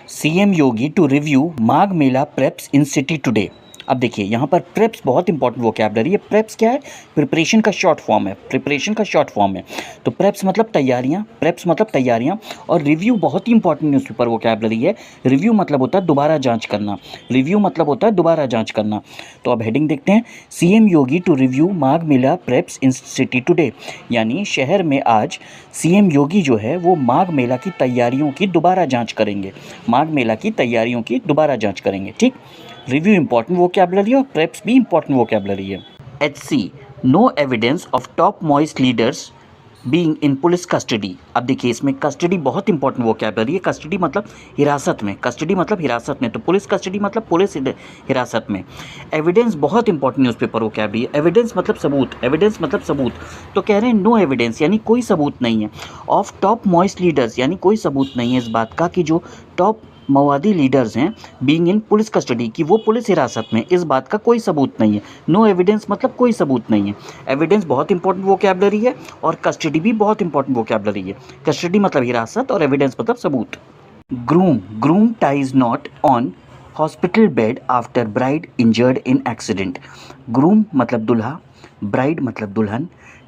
CM Yogi to review Magh Mela preps in city today. अब देखिए यहाँ पर प्रेप्स बहुत इंपॉर्टेंट वोकैबलरी है। प्रेप्स क्या है? प्रिपरेशन का शॉर्ट फॉर्म है। प्रिपरेशन का शॉर्ट फॉर्म है। तो प्रेप्स मतलब तैयारियाँ, प्रेप्स मतलब तैयारियाँ। और रिव्यू बहुत ही इंपॉर्टेंट न्यूज़पेपर वोकैबलरी है। रिव्यू मतलब होता है दोबारा जांच करना। रिव्यू मतलब होता है दोबारा जांच करना। तो अब हेडिंग देखते हैं, CM Yogi to review Magh Mela preps in city today. यानी शहर में आज सीएम योगी जो है वो माघ मेला की तैयारियों की दोबारा जांच करेंगे। माघ मेला की तैयारियों की दोबारा जांच करेंगे। ठीक, रिव्यू इंपॉर्टेंट वोकैबलरी है और प्रेप्स भी इंपॉर्टेंट वोकैबलरी है। HC, no evidence of top Maoist leaders being in police custody. अब देखिए इसमें कस्टडी बहुत इंपॉर्टेंट वोकैबलरी है। कस्टडी मतलब हिरासत में, कस्टडी मतलब हिरासत में, तो पुलिस कस्टडी मतलब पुलिस हिरासत में। एविडेंस बहुत इंपॉर्टेंट न्यूज़पेपर वोकैबलरी है। एविडेंस मतलब सबूत, एविडेंस मतलब सबूत। तो कह रहे हैं नो एविडेंस यानी कोई सबूत नहीं है। ऑफ टॉप मॉइस्ट लीडर्स यानी कोई सबूत नहीं है इस बात का कि जो टॉप माओवादी लीडर्स हैं बीइंग इन पुलिस कस्टडी की वो पुलिस हिरासत में, इस बात का कोई सबूत नहीं है। नो एविडेंस मतलब कोई सबूत नहीं है। एविडेंस बहुत इंपॉर्टेंट वोकैबलरी है और कस्टडी भी बहुत इंपॉर्टेंट वोकैबलरी है। कस्टडी मतलब हिरासत और एविडेंस मतलब सबूत। Groom, groom ties not on hospital bed after bride injured in accident. Groom मतलब दूल्हा, ब्राइड मतलब दुल्हन,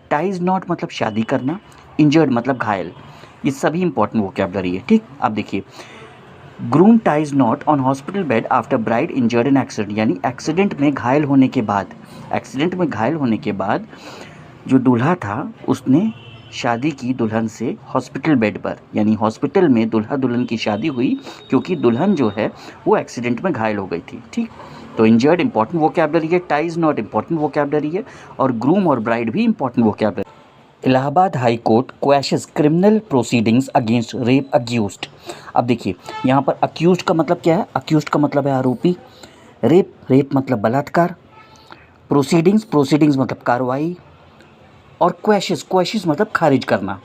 टाइज नॉट मतलब शादी करना, इंजर्ड मतलब घायल। ये सभी इंपॉर्टेंट वोकैबलरी है। ठीक, अब देखिए, groom ties not on hospital bed after bride injured in accident यानी एक्सीडेंट में घायल होने के बाद, एक्सीडेंट में घायल होने के बाद जो दूल्हा था उसने शादी की दुल्हन से हॉस्पिटल बेड पर, यानी हॉस्पिटल में दूल्हा दुल्हन की शादी हुई क्योंकि दुल्हन जो है वो एक्सीडेंट में घायल हो गई थी। ठीक, तो इंजर्ड इंपॉर्टेंट वोकैबलरी है, टाइज नॉट इंपॉर्टेंट वोकैबलरी है और ग्रूम और ब्राइड भी important vocabulary. Allahabad high court quashes criminal proceedings against rape accused. अब देखिए यहाँ पर अक्यूज्ड का मतलब क्या है? अक्यूज्ड का मतलब है आरोपी। रेप, रेप मतलब बलात्कार। प्रोसीडिंग्स, प्रोसीडिंग्स मतलब कार्रवाई। और क्वैशेस, क्वैशेस मतलब खारिज करना।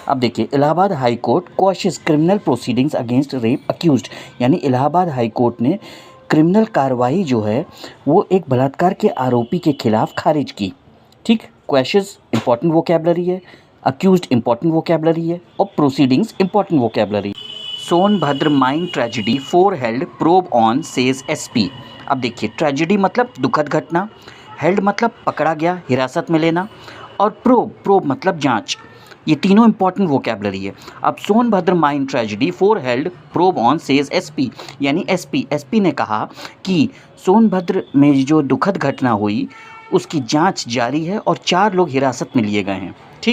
अब देखिए, Allahabad high court quashes criminal proceedings against rape accused यानी इलाहाबाद हाई कोर्ट ने क्रिमिनल कार्रवाई जो है वो एक बलात्कार के आरोपी के खिलाफ खारिज की। ठीक, क्वैशेस इंपॉर्टेंट वोकैबलरी है, अक्यूज्ड इंपॉर्टेंट वोकैबलरी है और proceedings important vocabulary. Sonbhadra mine tragedy four held probe on says SP. अब देखिए, ट्रेजिडी मतलब दुखद घटना, हेल्ड मतलब पकड़ा गया, हिरासत में लेना, और प्रोब, प्रोब मतलब जांच। ये तीनों इंपॉर्टेंट वोकैबलरी है। अब Sonbhadra mine tragedy four held probe on says SP यानी एसपी ने कहा कि सोनभद्र में जो दुखद घटना हुई उसकी जांच जारी है और 4 लोग हिरासत में लिए गए हैं। ठीक।